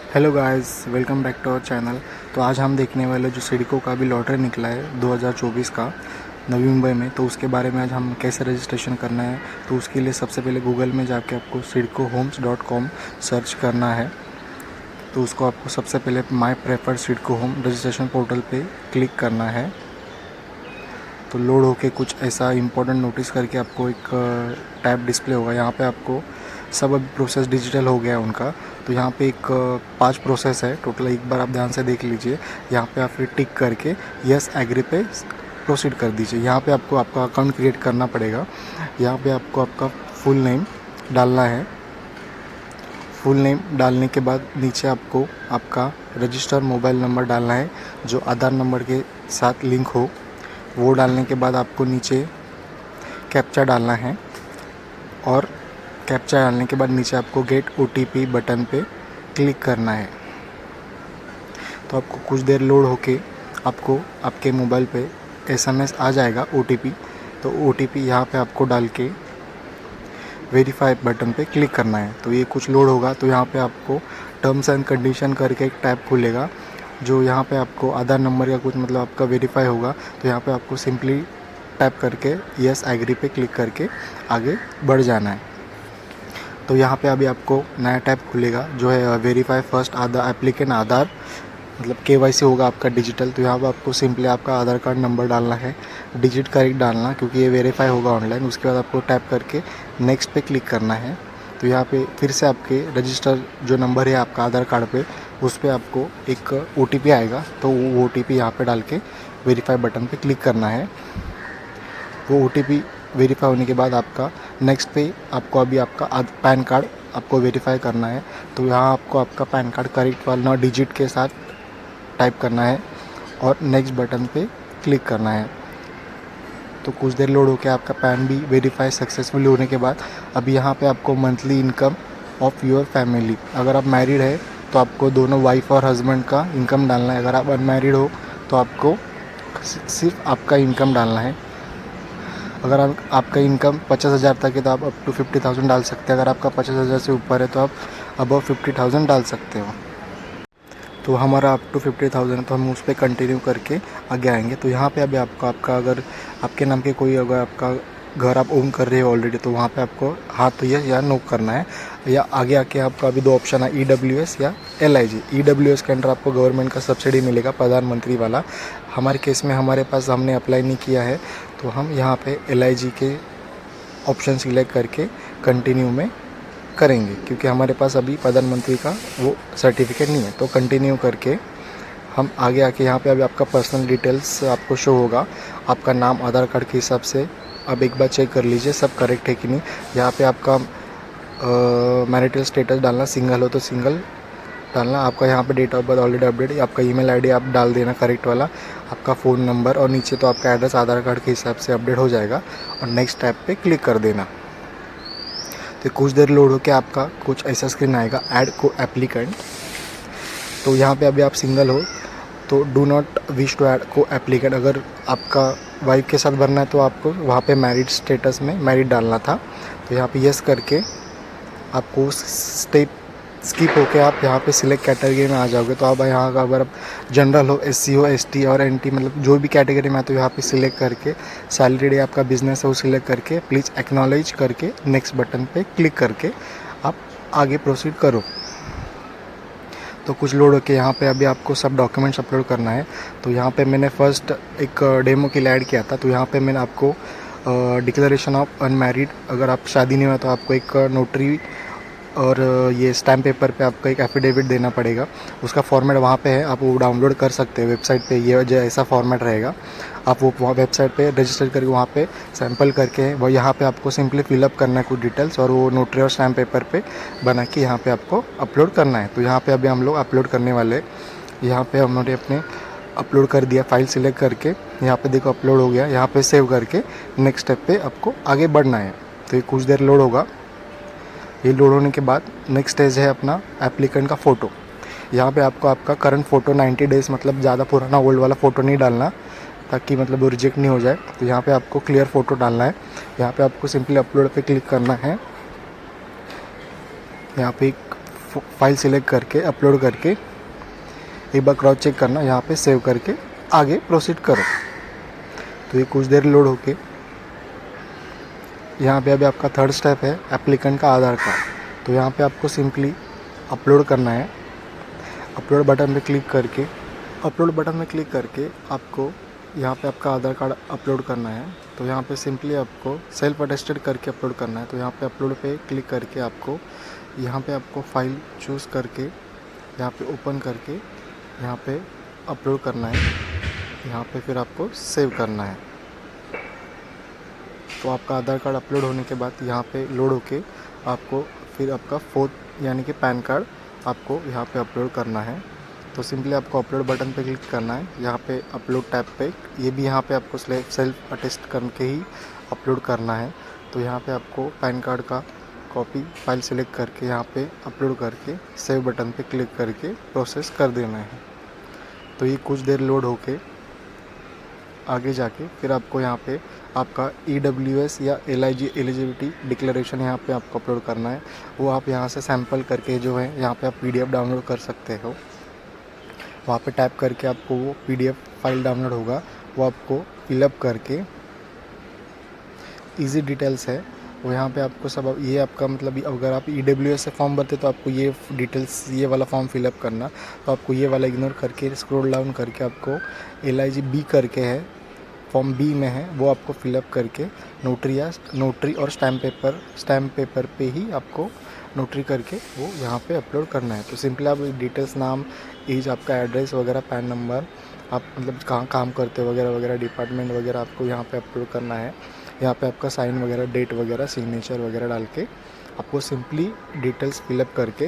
Hello guys, welcome back to our channel. तो आज हम देखने वाले जो सिडको का भी लॉटरी निकला है 2024 का नवी मुंबई में, तो उसके बारे में आज हम कैसे रजिस्ट्रेशन करना है। तो उसके लिए सबसे पहले गूगल में जाके आपको sidcohomes.com सर्च करना है। तो उसको आपको सबसे पहले my preferred CIDCO home registration portal पे क्लिक करना है। तो लोड होके कुछ ऐसा इंपॉर्टेंट नोटिस करके आपको एक टैब डिस्प्ले होगा। यहाँ पे आपको सब अभी प्रोसेस डिजिटल हो गया है उनका। तो यहाँ पे एक 5 प्रोसेस है टोटल, एक बार आप ध्यान से देख लीजिए। यहाँ पे आप फिर टिक करके यस एग्री पे प्रोसीड कर दीजिए। यहाँ पे आपको आपका अकाउंट क्रिएट करना पड़ेगा। यहाँ पे आपको आपका फुल नेम डालना है। फुल नेम डालने के बाद नीचे आपको आपका रजिस्टर्ड मोबाइल नंबर डालना है जो आधार नंबर के साथ लिंक हो। वो डालने के बाद आपको नीचे कैप्चा डालना है और कैप्चा डालने के बाद नीचे आपको गेट OTP बटन पे क्लिक करना है। तो आपको कुछ देर लोड होके आपको आपके मोबाइल पे SMS आ जाएगा OTP। तो OTP यहाँ पे आपको डाल के वेरीफाई बटन पे क्लिक करना है। तो ये कुछ लोड होगा तो यहाँ पे आपको टर्म्स एंड कंडीशन करके एक टैब खुलेगा जो यहाँ पे आपको आधार नंबर या कुछ मतलब आपका वेरीफाई होगा। तो यहाँ पे आपको सिंपली टैप करके यस एग्री पे क्लिक करके आगे बढ़ जाना है। तो यहाँ पे अभी आपको नया टैब खुलेगा जो है वेरीफाई फर्स्ट आधार एप्लीकेंट आधार, मतलब KYC होगा आपका डिजिटल। तो यहाँ पे आपको सिंपली आपका आधार कार्ड नंबर डालना है, डिजिट करेक्ट डालना क्योंकि ये वेरीफाई होगा ऑनलाइन। उसके बाद आपको टैप करके नेक्स्ट पे क्लिक करना है। तो यहाँ पे फिर से आपके रजिस्टर जो नंबर है आपका आधार कार्ड पे, उस पर आपको एक OTP आएगा। तो वो OTP यहाँ पे डाल के वेरीफाई बटन पे क्लिक करना है। वो OTP वेरीफाई होने के बाद आपका नेक्स्ट पे आपको अभी आपका पैन कार्ड आपको वेरीफाई करना है। तो यहाँ आपको आपका पैन कार्ड करेक्ट वाला डिजिट के साथ टाइप करना है और नेक्स्ट बटन पे क्लिक करना है। तो कुछ देर लोड होकर आपका पैन भी वेरीफाई सक्सेसफुली होने के बाद अभी यहाँ पे आपको monthly income of your family, अगर आप मैरिड है तो आपको दोनों वाइफ और हस्बैंड का इनकम डालना है। अगर आप अनमैरिड हो तो आपको सिर्फ आपका इनकम डालना है। अगर आपका इनकम 50,000 तक है तो आप अप टू 50,000 डाल सकते हैं। अगर आपका 50,000 से ऊपर है तो आप अबव 50,000 डाल सकते हो। तो हमारा अप टू 50,000 तो हम उस पर कंटिन्यू करके आगे आएंगे। तो यहाँ पे अभी आपका अगर आपके नाम के कोई अगर आपका घर आप ओन कर रहे हो ऑलरेडी तो वहाँ पे आपको हाँ तो यस या नो करना है। या आगे आके आपका अभी 2 ऑप्शन है EWS या LIG। EWS के अंडर आपको गवर्नमेंट का सब्सिडी मिलेगा, प्रधानमंत्री वाला। हमारे केस में हमारे पास हमने अप्लाई नहीं किया है तो हम यहाँ पे LIG के ऑप्शन सिलेक्ट करके कंटिन्यू में करेंगे क्योंकि हमारे पास अभी प्रधानमंत्री का वो सर्टिफिकेट नहीं है। तो कंटिन्यू करके हम आगे आके यहाँ पे अभी आपका पर्सनल डिटेल्स आपको शो होगा। आपका नाम आधार कार्ड के हिसाब से अब एक बार चेक कर लीजिए सब करेक्ट है कि नहीं। यहाँ पे आपका मैरिटल स्टेटस डालना, सिंगल हो तो सिंगल डालना। आपका यहाँ पे date of birth already update, आपका ईमेल आईडी आप डाल देना करेक्ट वाला, आपका फ़ोन नंबर और नीचे तो आपका एड्रेस आधार कार्ड के हिसाब से अपडेट हो जाएगा और नेक्स्ट टैब पे क्लिक कर देना। तो कुछ देर लोड होकर आपका कुछ ऐसा स्क्रीन आएगा ऐड को एप्लीकेंट। तो यहाँ पे अभी आप सिंगल हो तो do not wish to add co applicant. अगर आपका वाइफ के साथ भरना है तो आपको वहाँ पे मैरिड स्टेटस में मैरिड डालना था। तो यहाँ पे यस करके आपको स्टेप स्किप होके आप यहाँ पे सिलेक्ट कैटेगरी में आ जाओगे। तो आप यहाँ का अगर आप जनरल हो, SC हो, ST और NT मतलब जो भी कैटेगरी में है तो यहाँ पे सिलेक्ट करके सैलरीड आपका बिजनेस है वो सिलेक्ट करके प्लीज़ एक्नॉलेज करके नेक्स्ट बटन पे क्लिक करके आप आगे प्रोसीड करो। तो कुछ लोड होके यहाँ पे अभी आपको सब डॉक्यूमेंट्स अपलोड करना है। तो यहाँ पे मैंने फर्स्ट एक डेमो के लिए ऐड किया था। तो यहाँ पे मैंने आपको डिक्लेरेशन ऑफ अनमैरिड, अगर आप शादी नहीं हुआ तो आपको एक नोटरी और ये स्टैम्प पेपर पे आपको एक एफिडेविट देना पड़ेगा। उसका फॉर्मेट वहाँ पे है, आप वो डाउनलोड कर सकते हैं वेबसाइट पे। ये जो ऐसा फॉर्मेट रहेगा आप वो वहाँ वेबसाइट पे रजिस्टर करके वहाँ पे सैंपल करके वो यहाँ पे आपको सिंपली फिलअप करना है कुछ डिटेल्स और वो नोटरी और स्टैम्प पेपर पे बना के यहाँ पे आपको अपलोड करना है। तो यहाँ पे अभी हम लोग अपलोड करने वाले। यहाँ पे हमने अपने अपलोड कर दिया, फाइल सिलेक्ट करके यहाँ पे देखो अपलोड हो गया। यहाँ पे सेव करके नेक्स्ट स्टेप पे आपको आगे बढ़ना है। तो ये कुछ देर लोड होगा। ये लोड होने के बाद नेक्स्ट स्टेज है अपना एप्लीकेंट का फ़ोटो। यहाँ पे आपको आपका करंट फ़ोटो 90 डेज़ मतलब ज़्यादा पुराना ओल्ड वाला फ़ोटो नहीं डालना ताकि मतलब वो रिजेक्ट नहीं हो जाए। तो यहाँ पे आपको क्लियर फ़ोटो डालना है। यहाँ पे आपको सिंपली अपलोड पे क्लिक करना है। यहाँ पे एक फाइल सिलेक्ट करके अपलोड करके एक बार क्रॉस चेक करना, यहाँ पे सेव करके आगे प्रोसीड करो। तो ये कुछ देर लोड होके यहाँ पे अभी आपका थर्ड स्टेप है एप्लीकेंट का आधार कार्ड। तो यहाँ पे आपको सिंपली अपलोड करना है। अपलोड बटन पे क्लिक करके आपको यहाँ पे आपका आधार कार्ड अपलोड करना है। तो यहाँ पे सिंपली आपको सेल्फ अटेस्टेड करके अपलोड करना है। तो यहाँ पे अपलोड पे क्लिक करके आपको यहाँ पे आपको फाइल चूज़ करके यहाँ पे ओपन करके यहाँ पे अपलोड करना है। यहाँ पे फिर आपको सेव करना है। तो आपका आधार कार्ड अपलोड होने के बाद यहाँ पे लोड होके आपको फिर आपका फोर्थ यानी कि पैन कार्ड आपको यहाँ पे अपलोड करना है। तो सिंपली आपको अपलोड बटन पे क्लिक करना है। यहाँ पे अपलोड टैब पे ये भी यहाँ पे आपको सेल्फ अटेस्ट करके ही अपलोड करना है। तो यहाँ पे आपको पैन कार्ड का कॉपी फाइल सिलेक्ट करके यहाँ पे अपलोड करके सेव बटन पे क्लिक करके प्रोसेस कर देना है। तो ये कुछ देर लोड होके आगे जाके फिर आपको यहाँ पे आपका EWS या LIG एलिजिबिलिटी डिक्लेरेशन यहाँ पे आपको अपलोड करना है। वो आप यहाँ से सैम्पल करके जो है यहाँ पे आप PDF डाउनलोड कर सकते हो। वहाँ पे टैप करके आपको वो PDF फाइल डाउनलोड होगा, वो आपको फिलअप करके ईजी डिटेल्स है वो यहाँ पे आपको सब ये आपका मतलब अगर आप EWS से फॉर्म भरते तो आपको ये डिटेल्स ये वाला फॉर्म फिलअप करना। तो आपको ये वाला इग्नोर करके स्क्रॉल डाउन करके आपको LIG B करके है फॉर्म B में है, वो आपको फिलअप करके नोटरी और स्टैम्प पेपर पे ही आपको नोटरी करके वो यहाँ पे अपलोड करना है। तो सिंपली आप डिटेल्स नाम, एज, आपका एड्रेस वगैरह, पैन नंबर, आप मतलब कहाँ काम करते हो वगैरह वगैरह, डिपार्टमेंट वगैरह आपको यहाँ पे अपलोड करना है। यहाँ पे आपका साइन वगैरह, डेट वगैरह, सिग्नेचर वगैरह डाल के आपको सिंपली डिटेल्स फिलअप करके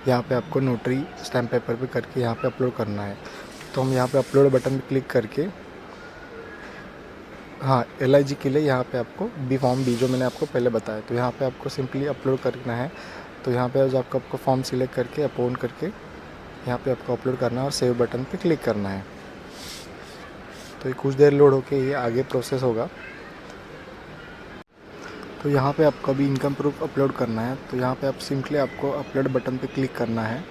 यहाँ पे आपको नोटरी स्टैम्प पेपर पे करके यहाँ पे अपलोड करना है। तो हम यहाँ पे अपलोड बटन पे क्लिक करके हाँ LIG के लिए यहाँ पे आपको फॉर्म B जो मैंने आपको पहले बताया, तो यहाँ पे आपको सिंपली अपलोड करना है। तो यहाँ पे जो आपको फॉर्म सिलेक्ट करके अपलोड करके यहाँ पे आपको अपलोड करना है और सेव बटन पे क्लिक करना है। तो ये कुछ देर लोड होके ये आगे प्रोसेस होगा। तो यहाँ पे आपको अभी इनकम प्रूफ अपलोड करना है। तो यहाँ पे आप सिंपली आपको अपलोड बटन पे क्लिक करना है।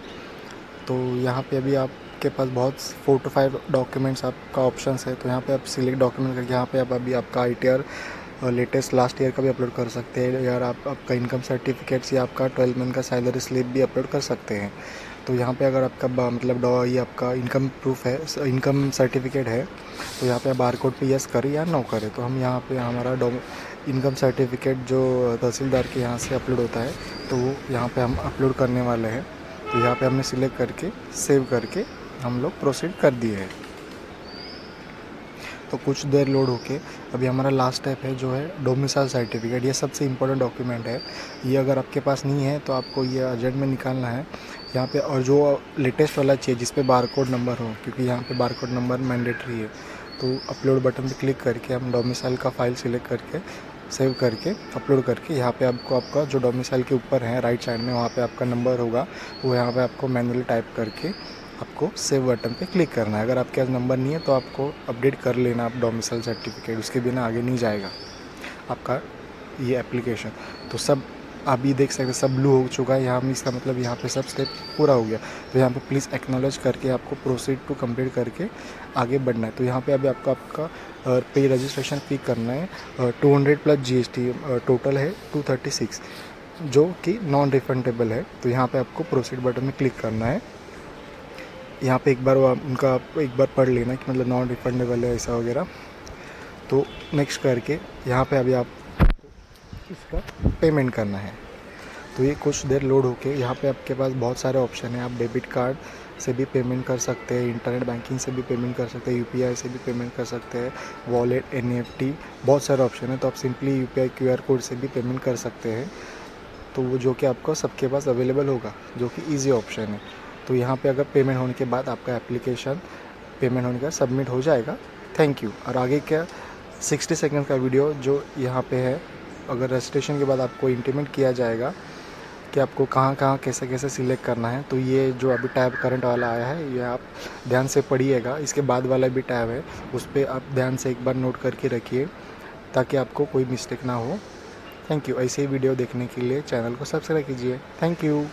तो यहाँ पे अभी आपके पास बहुत 4 to 5 डॉक्यूमेंट्स आपका ऑप्शंस है। तो यहाँ पे आप सिलेक्ट डॉक्यूमेंट करके यहाँ पे आप अभी आपका ITR लेटेस्ट लास्ट ईयर का भी अपलोड कर सकते हैं, या आप आपका इनकम सर्टिफिकेट्स या आपका 12 मंथ का सैलरी स्लिप भी अपलोड कर सकते हैं। तो यहाँ पे अगर आपका मतलब ये आपका इनकम प्रूफ है, इनकम सर्टिफिकेट है, तो यहाँ पे बारकोड पे यस करें या नो करें। तो हम यहाँ पे हमारा इनकम सर्टिफिकेट जो तहसीलदार के यहाँ से अपलोड होता है तो वो यहाँ पे हम अपलोड करने वाले हैं। तो यहाँ पे हमने सिलेक्ट करके सेव करके हम लोग प्रोसीड कर दिए हैं। तो कुछ देर लोड होके अभी हमारा लास्ट स्टेप है जो है डोमिसाइल सर्टिफिकेट। ये सबसे इम्पोर्टेंट डॉक्यूमेंट है। ये अगर आपके पास नहीं है तो आपको ये अर्जेंट में निकालना है यहाँ पे। और जो लेटेस्ट वाला चाहिए जिस पे बारकोड नंबर हो, क्योंकि यहाँ पे बारकोड नंबर मैंडेटरी है। तो अपलोड बटन पे क्लिक करके हम डोमिसाइल का फाइल सिलेक्ट करके सेव करके अपलोड करके यहाँ पे आपको आपका जो डोमिसाइल के ऊपर है राइट साइड में वहाँ पे आपका नंबर होगा, वो यहाँ पे आपको मैनुअली टाइप करके आपको सेव बटन पे क्लिक करना है। अगर आपके पास नंबर नहीं है तो आपको अपडेट कर लेना आप डोमिसाइल सर्टिफिकेट, उसके बिना आगे नहीं जाएगा आपका ये एप्लीकेशन। तो सब आप ये देख सकते सब ब्लू हो चुका है यहाँ, इसका मतलब यहाँ पे सब स्टेप पूरा हो गया। तो यहाँ पे प्लीज़ एक्नॉलेज करके आपको प्रोसीड टू कंप्लीट करके आगे बढ़ना है। तो यहाँ पे अभी आपका पे रजिस्ट्रेशन फ़ी करना है 200 प्लस GST, टोटल है 236 जो कि नॉन रिफंडेबल है। तो यहाँ पे आपको प्रोसीड बटन में क्लिक करना है। यहाँ पे एक बार उनका एक बार पढ़ लेना कि मतलब नॉन रिफंडेबल है ऐसा वगैरह। तो नेक्स्ट करके यहाँ पे अभी आप इसका पेमेंट करना है। तो ये कुछ देर लोड होके यहाँ पे आपके पास बहुत सारे ऑप्शन हैं। आप डेबिट कार्ड से भी पेमेंट कर सकते हैं, इंटरनेट बैंकिंग से भी पेमेंट कर सकते हैं, UPI से भी पेमेंट कर सकते हैं, वॉलेट, NFT, बहुत सारे ऑप्शन है। तो आप सिंपली UPI QR कोड से भी पेमेंट कर सकते हैं। तो वो जो कि आपको सबके पास अवेलेबल होगा, जो कि ईजी ऑप्शन है। तो यहाँ पे अगर पेमेंट होने के बाद आपका एप्लीकेशन पेमेंट होने के बाद सबमिट हो जाएगा। Thank you. और आगे क्या 60 सेकंड का वीडियो जो यहाँ पे है, अगर रजिस्ट्रेशन के बाद आपको इंटीमेट किया जाएगा कि आपको कहाँ कहाँ कैसे कैसे सिलेक्ट करना है। तो ये जो अभी टैब करंट वाला आया है ये आप ध्यान से पढ़िएगा। इसके बाद वाला भी टैब है, उस पर आप ध्यान से एक बार नोट करके रखिए ताकि आपको कोई मिस्टेक ना हो। Thank you. ऐसे ही वीडियो देखने के लिए चैनल को सब्सक्राइब कीजिए। Thank you.